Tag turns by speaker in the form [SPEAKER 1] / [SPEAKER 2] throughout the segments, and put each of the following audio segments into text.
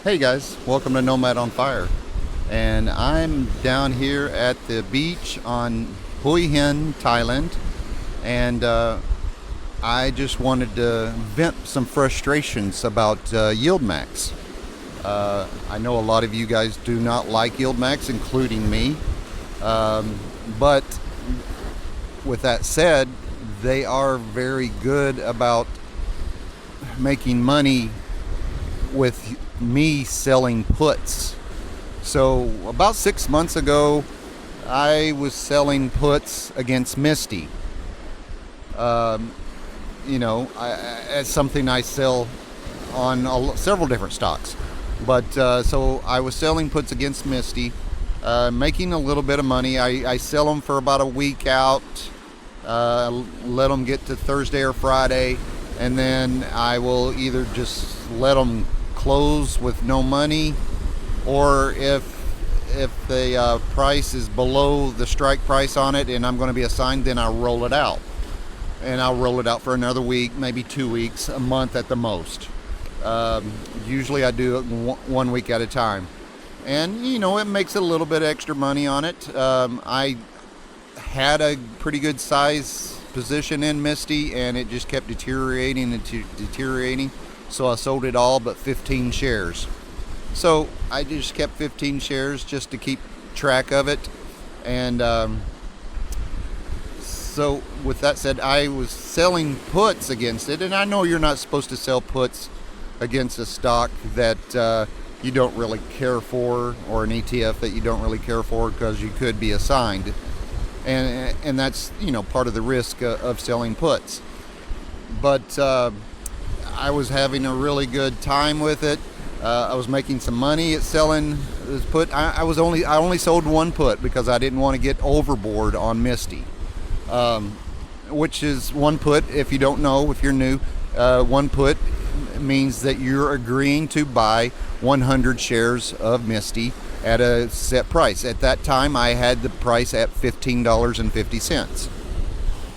[SPEAKER 1] Hey guys, welcome to Nomad on Fire. And I'm down here at the beach on Hue Hin, Thailand. And I just wanted to vent some frustrations about Yieldmax. I know a lot of you guys do not like Yieldmax, including me. But with that said, they are very good about making money with me selling puts. So about 6 months ago, I was selling puts against MSTY. It's something I sell on several different stocks. But so I was selling puts against MSTY, making a little bit of money. I sell them for about a week out, let them get to Thursday or Friday, and then I will either just let them close with no money, or if the price is below the strike price on it and I'm going to be assigned, then I'll roll it out. And I'll roll it out for another week, maybe 2 weeks, a month at the most. Usually I do it 1 week at a time. And, it makes a little bit extra money on it. I had a pretty good size position in MSTY, and it just kept deteriorating and deteriorating. So I sold it all but 15 shares. So I just kept 15 shares just to keep track of it. And so with that said, I was selling puts against it. And I know you're not supposed to sell puts against a stock that you don't really care for, or an ETF that you don't really care for, because you could be assigned. And that's, part of the risk of selling puts. But I was having a really good time with it. I was making some money at selling this put. I only sold one put because I didn't want to get overboard on MSTY, which is one put. If you don't know, if you're new, one put means that you're agreeing to buy 100 shares of MSTY at a set price. At that time, I had the price at $15.50,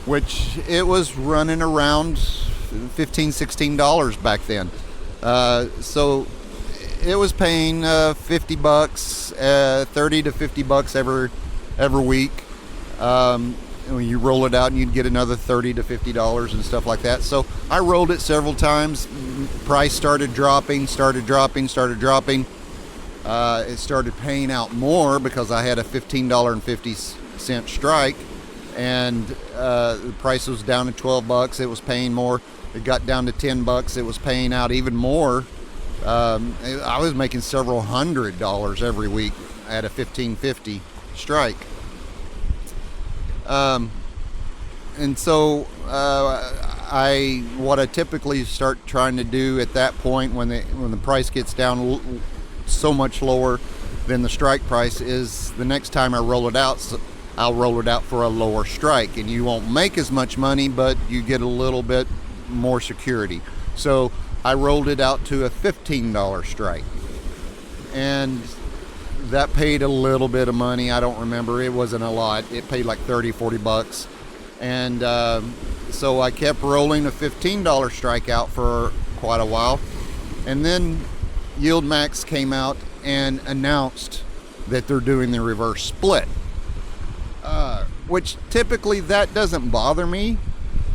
[SPEAKER 1] which it was running around $15-16 back then. So it was paying $50, 30 to $50 every week. When you roll it out, and you'd get another $30 to $50 and stuff like that. So I rolled it several times. Price started dropping. It started paying out more because I had a $15.50 strike, and the price was down to $12. It was paying more. It got down to $10. It was paying out even more. I was making several $100s every week at a $15.50 strike. And so what I typically start trying to do at that point, when the price gets down so much lower than the strike price, is the next time I roll it out, I'll roll it out for a lower strike, and you won't make as much money, but you get a little bit more security. So I rolled it out to a $15 strike, and that paid a little bit of money. I don't remember, it wasn't a lot. It paid like $30-40, and so I kept rolling a $15 strike out for quite a while. And then Yieldmax came out and announced that they're doing the reverse split, which typically that doesn't bother me.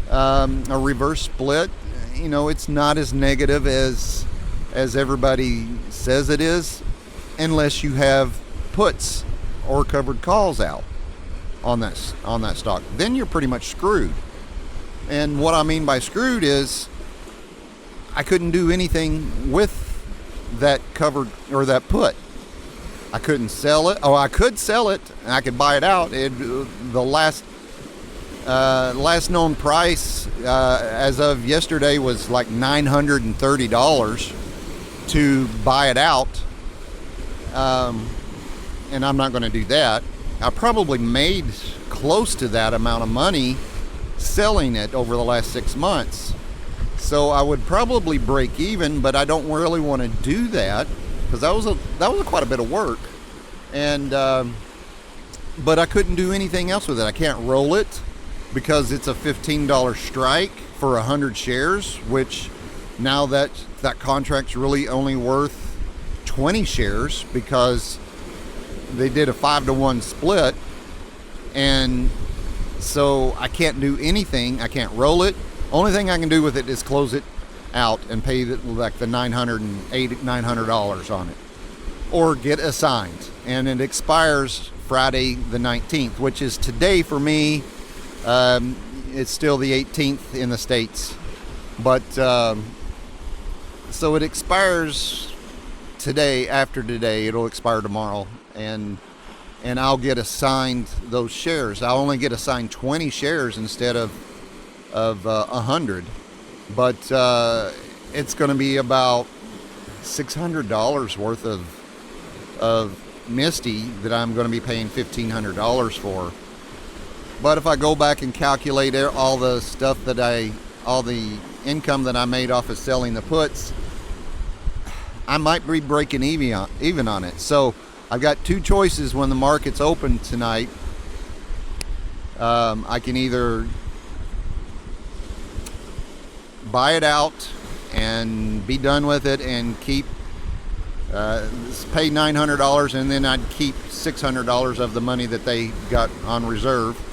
[SPEAKER 1] A reverse split, it's not as negative as everybody says it is, unless you have puts or covered calls out on that stock. Then you're pretty much screwed. And what I mean by screwed is I couldn't do anything with that covered or that put. I couldn't sell it. Oh, I could sell it and I could buy it out. The last known price as of yesterday was like $930 to buy it out. And I'm not going to do that. I probably made close to that amount of money selling it over the last 6 months. So I would probably break even, but I don't really want to do that because that was quite a bit of work. And but I couldn't do anything else with it. I can't roll it because it's a $15 strike for 100 shares, which now that contract's really only worth 20 shares because they did a 5-to-1 split, and so I can't do anything. I can't roll it. Only thing I can do with it is close it out and pay like the $900 on it, or get assigned. And it expires Friday the 19th, which is today for me. It's still the 18th in the States, but so it expires today. After today, it'll expire tomorrow, and I'll get assigned those shares. I'll only get assigned 20 shares instead of 100, but it's going to be about $600 worth of MSTY that I'm going to be paying $1,500 for. But if I go back and calculate all the stuff all the income that I made off of selling the puts, I might be breaking even on it. So I've got two choices when the market's open tonight. I can either buy it out and be done with it and keep pay $900, and then I'd keep $600 of the money that they got on reserve,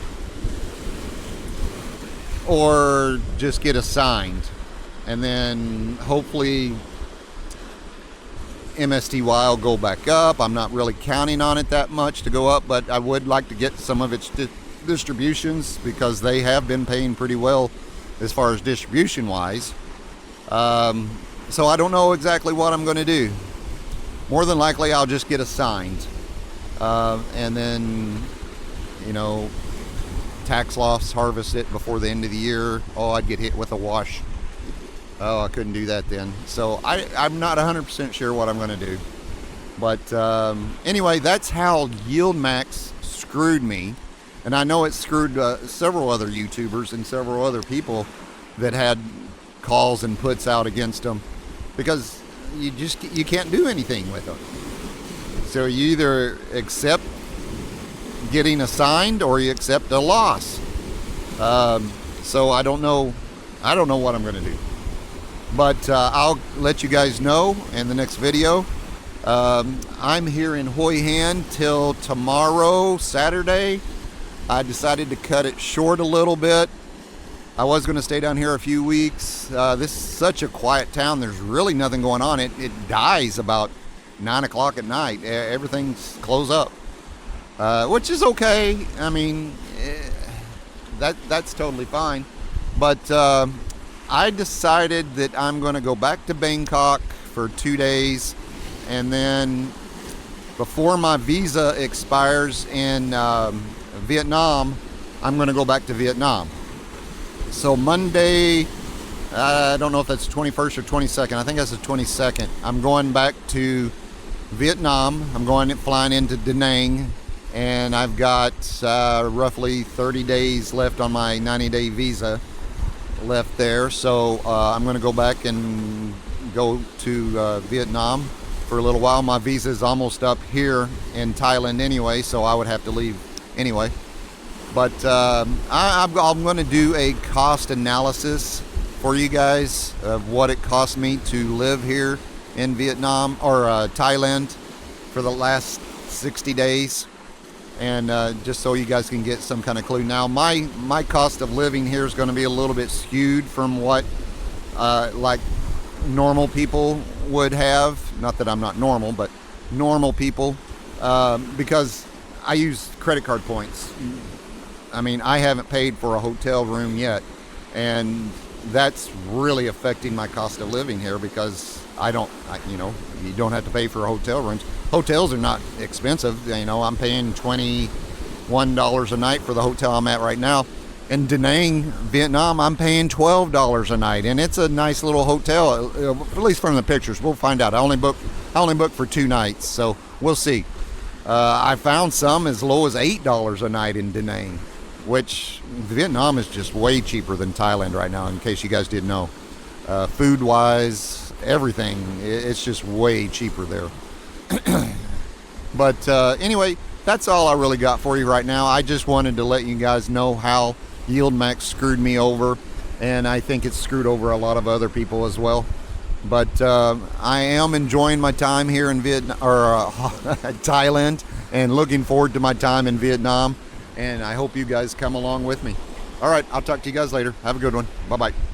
[SPEAKER 1] or just get assigned, and then hopefully MSTY will go back up. I'm not really counting on it that much to go up, but I would like to get some of its distributions, because they have been paying pretty well as far as distribution wise. So I don't know exactly what I'm going to do. More than likely I'll just get assigned, and then, tax loss harvest it before the end of the year. Oh, I'd get hit with a wash. Oh, I couldn't do that then. So I'm not 100% sure what I'm going to do. But anyway, that's how Yieldmax screwed me. And I know it screwed several other YouTubers and several other people that had calls and puts out against them, because you can't do anything with them. So you either accept getting assigned or you accept a loss. So I don't know what I'm going to do. But I'll let you guys know in the next video. I'm here in Hoi Han till tomorrow, Saturday. I decided to cut it short a little bit. I was going to stay down here a few weeks. This is such a quiet town. There's really nothing going on. It dies about 9 o'clock at night. Everything's closed up, which is okay. I mean, that's totally fine. But I decided that I'm going to go back to Bangkok for 2 days, and then before my visa expires in Vietnam, I'm going to go back to Vietnam. So Monday, I don't know if that's 21st or 22nd. I think that's the 22nd. I'm going back to Vietnam. I'm flying into Da Nang, and I've got roughly 30 days left on my 90-day visa left there. So I'm going to go back and go to Vietnam for a little while. My visa is almost up here in Thailand anyway, so I would have to leave anyway. But I'm going to do a cost analysis for you guys of what it cost me to live here in Vietnam or Thailand for the last 60 days. And just so you guys can get some kind of clue. Now, my cost of living here is going to be a little bit skewed from what like normal people would have. Not that I'm not normal, but normal people, because I use credit card points. I mean, I haven't paid for a hotel room yet, and that's really affecting my cost of living here, because you don't have to pay for hotel rooms. Hotels are not expensive. I'm paying $21 a night for the hotel I'm at right now. In Da Nang, Vietnam, I'm paying $12 a night, and it's a nice little hotel, at least from the pictures. We'll find out. I only booked for 2 nights, so we'll see. I found some as low as $8 a night in Da Nang, which Vietnam is just way cheaper than Thailand right now, in case you guys didn't know. Food-wise, everything, it's just way cheaper there. But anyway, that's all I really got for you right now. I just wanted to let you guys know how Yieldmax screwed me over, and I think it's screwed over a lot of other people as well. But I am enjoying my time here in Vietnam or Thailand, and looking forward to my time in Vietnam. And I hope you guys come along with me. All right, I'll talk to you guys later. Have a good one. Bye-bye.